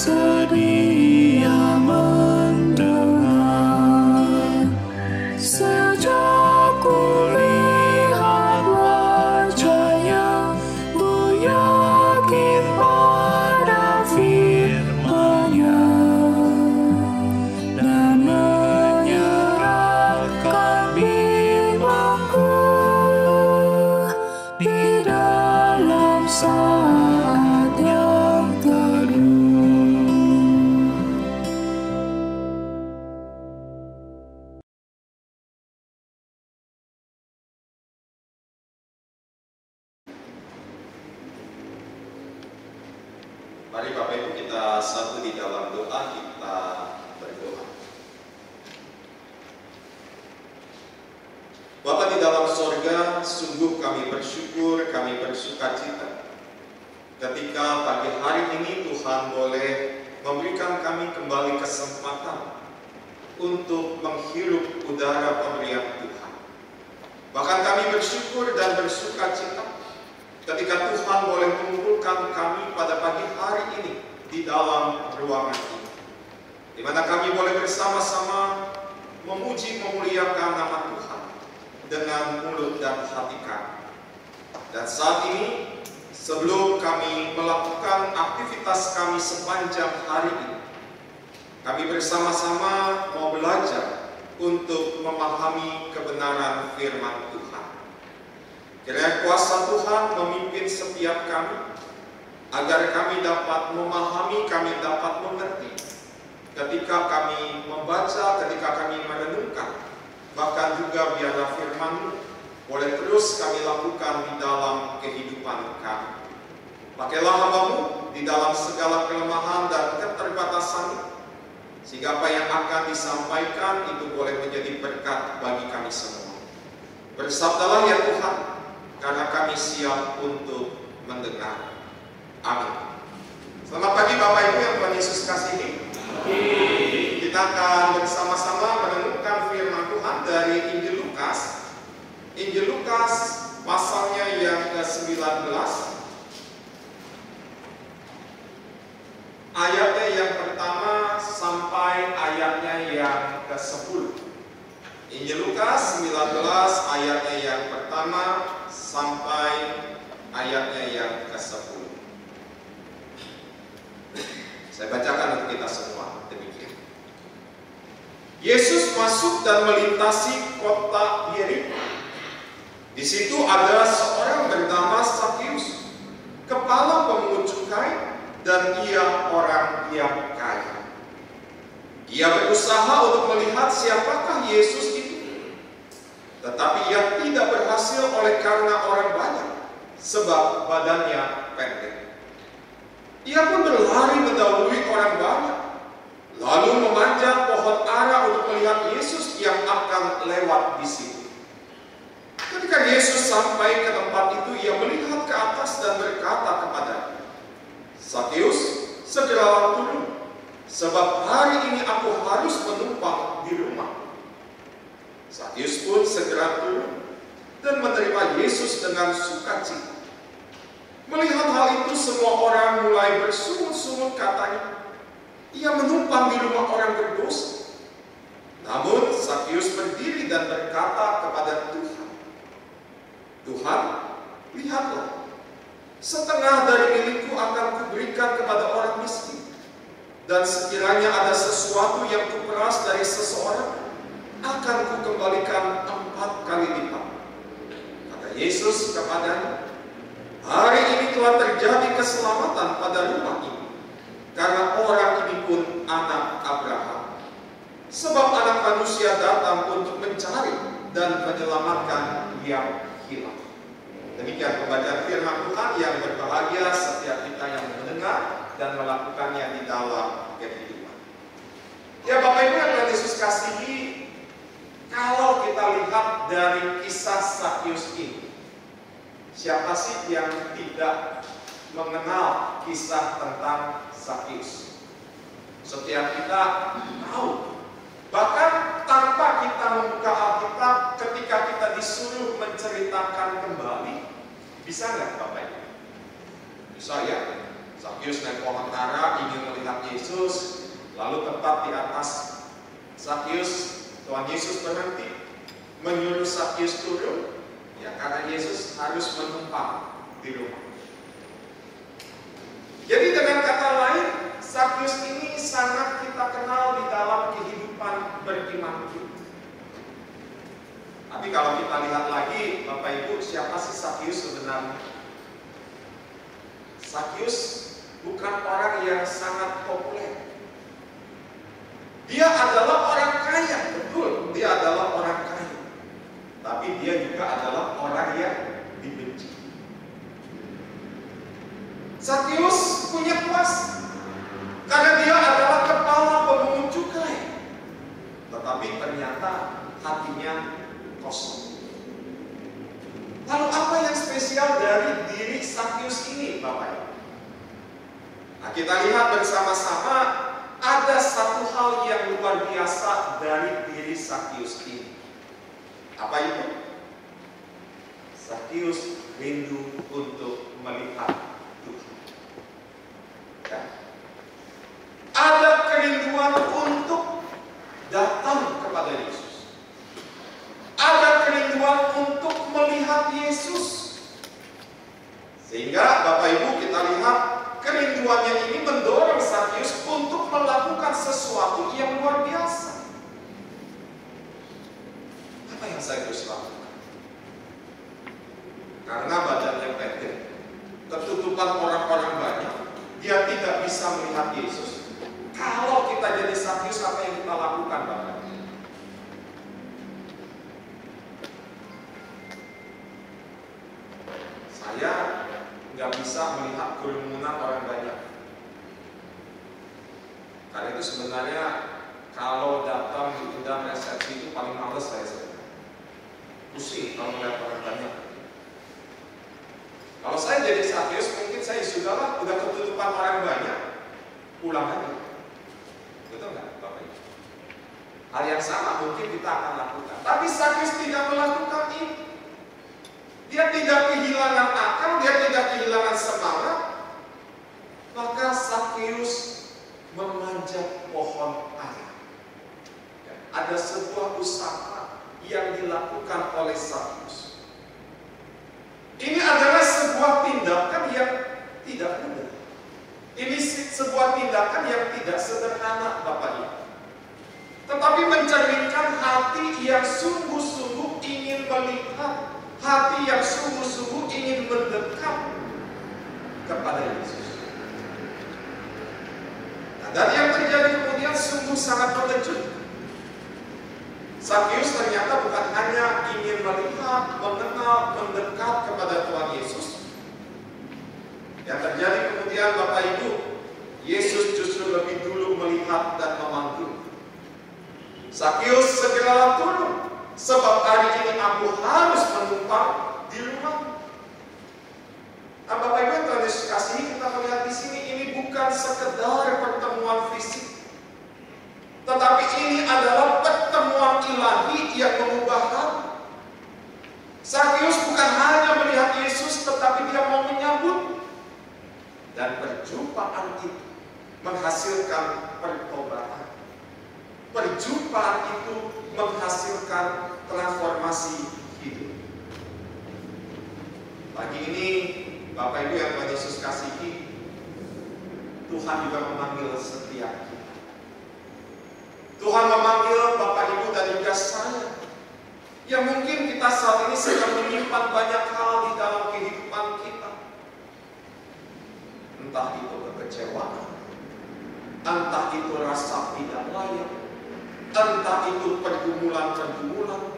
sedia mendengar. Sejak kulihat wajahnya, ku yakin pada firman-Nya dan menyerahkan bimbangku di dalam saat yang teduh. Mari Bapak Ibu kita satu di dalam doa, kita berdoa. Bapa di dalam sorga, sungguh kami bersyukur, kami bersukacita ketika pagi hari ini Tuhan boleh memberikan kami kembali kesempatan untuk menghirup udara pemberian Tuhan. Bahkan kami bersyukur dan bersukacita ketika Tuhan boleh mengumpulkan kami pada pagi hari ini di dalam ruangan ini, di mana kami boleh bersama-sama memuji memuliakan nama Tuhan dengan mulut dan hati kami. Dan saat ini, sebelum kami melakukan aktivitas kami sepanjang hari ini, kami bersama-sama mau belajar untuk memahami kebenaran firman Tuhan. Kiranya kuasa Tuhan memimpin setiap kami, agar kami dapat memahami, kami dapat mengerti ketika kami membaca, ketika kami merenungkan, bahkan juga biarlah firman-Mu boleh terus kami lakukan di dalam kehidupan kami. Pakailah hamba-Mu di dalam segala kelemahan dan keterbatasan, sehingga apa yang akan disampaikan itu boleh menjadi berkat bagi kami semua. Bersabdalah ya Tuhan, karena kami siap untuk mendengar. Amin. Selamat pagi Bapak Ibu yang Tuhan Yesus kasihi. Kita akan bersama-sama merenungkan firman Tuhan dari Injil Lukas. Injil Lukas pasalnya yang ke-19, ayatnya yang pertama sampai ayatnya yang ke-10. Injil Lukas 19 ayatnya yang pertama sampai ayatnya yang ke-10. Saya bacakan untuk kita semua. Demikian. Yesus masuk dan melintasi kota Yeriko. Di situ ada seorang bernama Sakius, kepala pemungut cukai, dan ia orang yang kaya. Ia berusaha untuk melihat siapakah Yesus itu, tetapi ia tidak berhasil oleh karena orang banyak, sebab badannya pendek. Ia pun berlari mendahului orang banyak, lalu memanjat pohon ara untuk melihat Yesus yang akan lewat di situ. Ketika Yesus sampai ke tempat itu, ia melihat ke atas dan berkata kepadanya, "Sakius, segeralah turun, sebab hari ini aku harus menumpang di rumah." Sakius pun segera turun dan menerima Yesus dengan sukacita. Melihat hal itu, semua orang mulai bersungut-sungut katanya, "Ia menumpang di rumah orang berdosa." Namun Sakius berdiri dan berkata kepada Tuhan, "Tuhan, lihatlah, setengah dari milikku akan kuberikan kepada orang miskin. Dan sekiranya ada sesuatu yang kuperas dari seseorang, akan kukembalikan 4 kali lipat." Kata Yesus kepadanya, "Hari ini telah terjadi keselamatan pada rumah ini, karena orang ini pun anak Abraham. Sebab anak manusia datang untuk mencari dan menyelamatkan yang hilang." Demikian pembacaan firman Tuhan yang berbahagia setiap kita yang mendengar dan melakukannya di dalam kehidupan. Ya Bapak Ibu yang Tuhan Yesus kasihi, kalau kita lihat dari kisah Sakius ini, siapa sih yang tidak mengenal kisah tentang Sakius? Setiap kita tahu. Bahkan tanpa kita membuka Alkitab, ketika kita disuruh menceritakan kembali, bisa nggak Bapak Ibu? Bisa ya? Sakyus naik pohon ara ingin melihat Yesus, lalu tepat di atas Sakyus, Tuhan Yesus berhenti menyuruh Sakyus turun, ya karena Yesus harus menumpang di rumah. Jadi dengan kata lain, Sakyus ini sangat kita kenal di dalam kehidupan beriman kita. Tapi kalau kita lihat lagi, Bapak Ibu, siapa sih Sakyus sebenarnya? Sakyus bukan orang yang sangat populer. Dia adalah orang kaya, betul, dia adalah orang kaya. Tapi dia juga adalah orang yang dibenci. Sakyus punya kuasa karena dia adalah kepala pemungut cukai. Tetapi ternyata hatinya kosong. Lalu apa yang spesial dari diri Sakyus ini, Bapak Ibu? Nah, kita lihat bersama-sama ada satu hal yang luar biasa dari diri Sakyus ini. Apa itu? Sakyus rindu untuk melihat Tuhan. Ya. Ada kerinduan untuk datang kepada Yesus. Ada kerinduan untuk melihat Yesus. Sehingga Bapak Ibu kita lihat kerinduannya ini mendorong Sakyus untuk melakukan sesuatu yang luar biasa. Apa yang Sakyus lakukan? Karena badannya pendek, ketutupan orang-orang banyak, dia tidak bisa melihat Yesus. Kalau kita jadi Sakyus, apa yang kita lakukan, Bapak? Saya nggak bisa melihat kerumunan orang banyak. Karena itu sebenarnya kalau datang diundang resepsi itu paling males saya sebenarnya. Pusing kalau melihat orang banyak. Kalau saya jadi Sakyus, mungkin saya sudahlah, udah ketutupan orang banyak, pulang aja. Betul nggak, Bapak Ibu? Hal yang sama mungkin kita akan lakukan. Tapi Sakyus tidak melakukan itu. Dia tidak kehilangan akal, dia tidak kehilangan semangat. Maka Sakyus memanjat pohon ara. Ada sebuah usaha yang dilakukan oleh Sakyus. Ini adalah sebuah tindakan yang tidak mudah. Ini sebuah tindakan yang tidak sederhana, Bapak Ibu. Tetapi mencerminkan hati yang sungguh-sungguh ingin melihat, hati yang sungguh-sungguh ingin mendekat kepada Yesus. Nah, dan yang terjadi kemudian sungguh sangat mengejutkan. Sakyus ternyata bukan hanya ingin melihat, mengenal, mendekat kepada Tuhan Yesus. Yang terjadi kemudian, Bapak Ibu, Yesus justru lebih dulu melihat dan memanggil. Sakyus, segeralah turun, sebab hari ini aku harus menumpang di rumah. Nah, Bapak Ibu yang Tuhan Yesus kasihi, kita melihat di sini ini bukan sekedar pertemuan fisik, tetapi ini adalah pertemuan ilahi yang mengubah hati. Sakyus bukan hanya melihat Yesus, tetapi dia mau menyambut. Dan perjumpaan itu menghasilkan pertobatan. Perjumpaan itu menghasilkan transformasi hidup. Pagi ini, Bapak Ibu yang Tuhan Yesus kasihi, Tuhan juga memanggil setiap kita. Tuhan memanggil Bapak Ibu dan juga saya, yang mungkin kita saat ini sedang menyimpan banyak hal di dalam kehidupan kita. Entah itu kekecewaan, entah itu rasa tidak layak, entah itu pergumulan-pergumulan,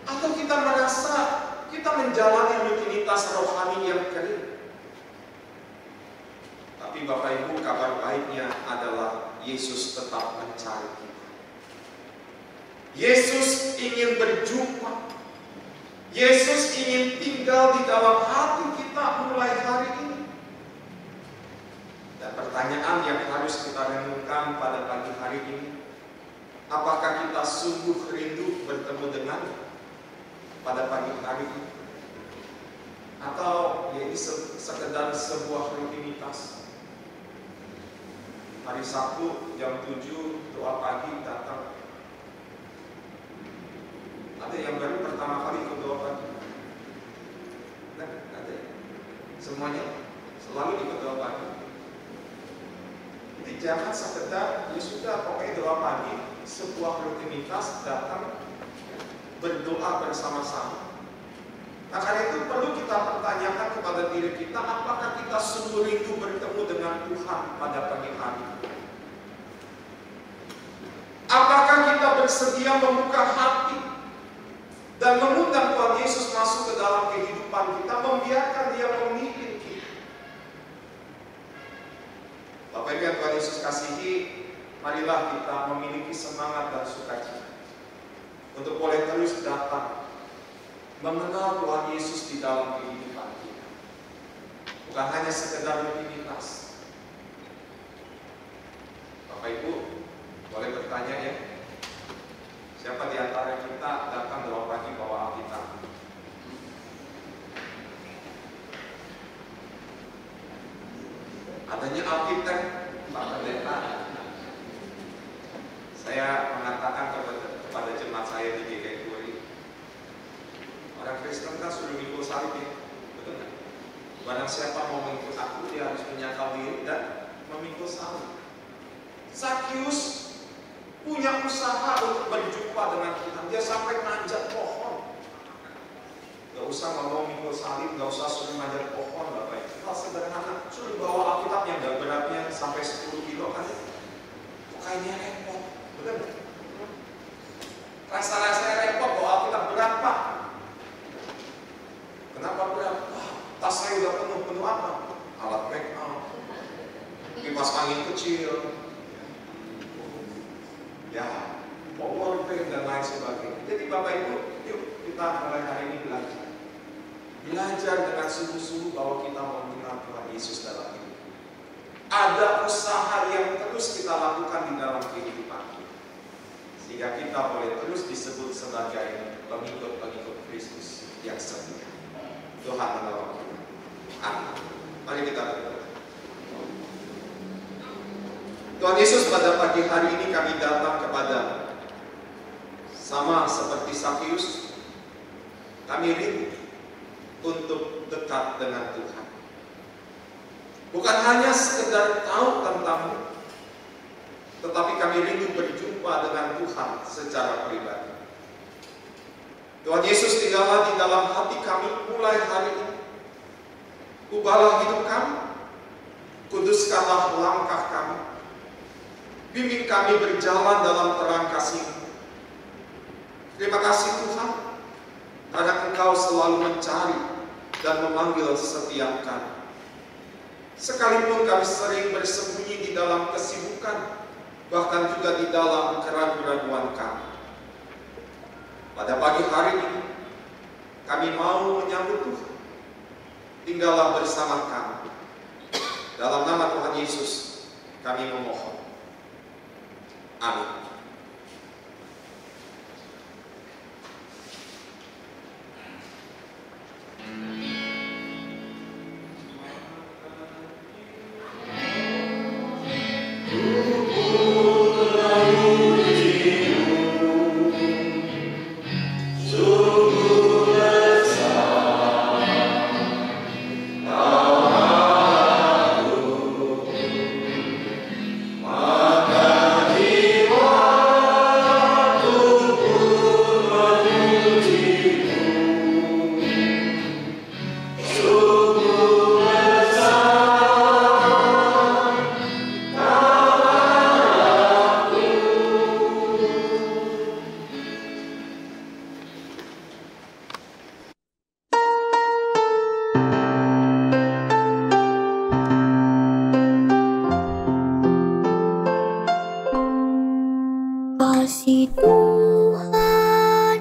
atau kita merasa kita menjalani rutinitas rohani yang kering. Tapi Bapak Ibu, kabar baiknya adalah Yesus tetap mencari kita. Yesus ingin berjumpa. Yesus ingin tinggal di dalam hati kita mulai hari ini. Dan pertanyaan yang harus kita renungkan pada pagi hari ini, apakah kita sungguh rindu bertemu dengannya pada pagi hari ini? Atau ya ini sekedar sebuah rutinitas. Hari Sabtu jam 7 doa pagi datang. Ada yang baru pertama kali ikut doa pagi? Nah, ada ya? Semuanya selalu ikut doa pagi. Jadi jangan sekedar ya sudah pokoknya doa pagi, sebuah rutinitas datang berdoa bersama-sama. Nah, karena itu perlu kita pertanyakan kepada diri kita, apakah kita sungguh rindu bertemu dengan Tuhan pada pagi hari? Apakah kita bersedia membuka hati dan mengundang Tuhan Yesus masuk ke dalam kehidupan kita, membiarkan Dia memimpin kita? Bapak Ibu yang Tuhan Yesus kasihi, marilah kita memiliki semangat dan sukacita untuk boleh terus datang mengenal Tuhan Yesus di dalam kehidupan kita. Bukan hanya sekedar rutinitas. Bapak Ibu, boleh bertanya ya, siapa di antara kita datang doa pagi bawa Alkitab? Adanya Alkitab, Pak Pendeta. Saya mengatakan kepada jemaat saya di GKI Puri, orang Kristen kan sudah mikul salib ya, betul nggak? Barang siapa mau mengikut aku, dia harus menyangkal diri dan memikul salib. Zakius punya usaha untuk berjumpa dengan Tuhan. Dia sampai manjat pohon. Gak usah ngomong mikul salib, gak usah suruh manjat pohon, Bapak Ibu. Hal sederhana, suruh bawa Alkitab yang gak beratnya sampai 10 kilo kan? Kayaknya repot, betul nggak? Rasa-rasanya repot bawa Alkitab berat, Pak. Kenapa berat? Tas saya udah penuh apa? Alat make up, kipas angin kecil, ya, powerbank dan lain sebagainya. Jadi Bapak Ibu, yuk kita mulai hari ini belajar dengan sungguh-sungguh bahwa kita mau mengenal Tuhan Yesus dalam hidup. Ada usaha yang terus kita lakukan di dalam kehidupan kita, sehingga kita boleh terus disebut sebagai pengikut-pengikut Kristus yang setia. Tuhan menolong kita. Amin. Mari kita berdoa. Tuhan Yesus, pada pagi hari ini kami datang kepada sama seperti Zakius, kami rindu untuk dekat dengan Tuhan. Bukan hanya sekedar tahu tentang-Mu, tetapi kami rindu berjumpa dengan Tuhan secara pribadi. Tuhan Yesus, tinggallah di dalam hati kami mulai hari ini. Ubahlah hidup kami, kuduskanlah langkah kami. Bimbing kami berjalan dalam terang kasih-Mu. Terima kasih Tuhan, karena Engkau selalu mencari dan memanggil setiap kami. Sekalipun kami sering bersembunyi di dalam kesibukan, bahkan juga di dalam keraguan-keraguan kami. Pada pagi hari ini, kami mau menyambut Tuhan. Tinggallah bersama kami. Dalam nama Tuhan Yesus, kami memohon. Amin. Kasih Tuhan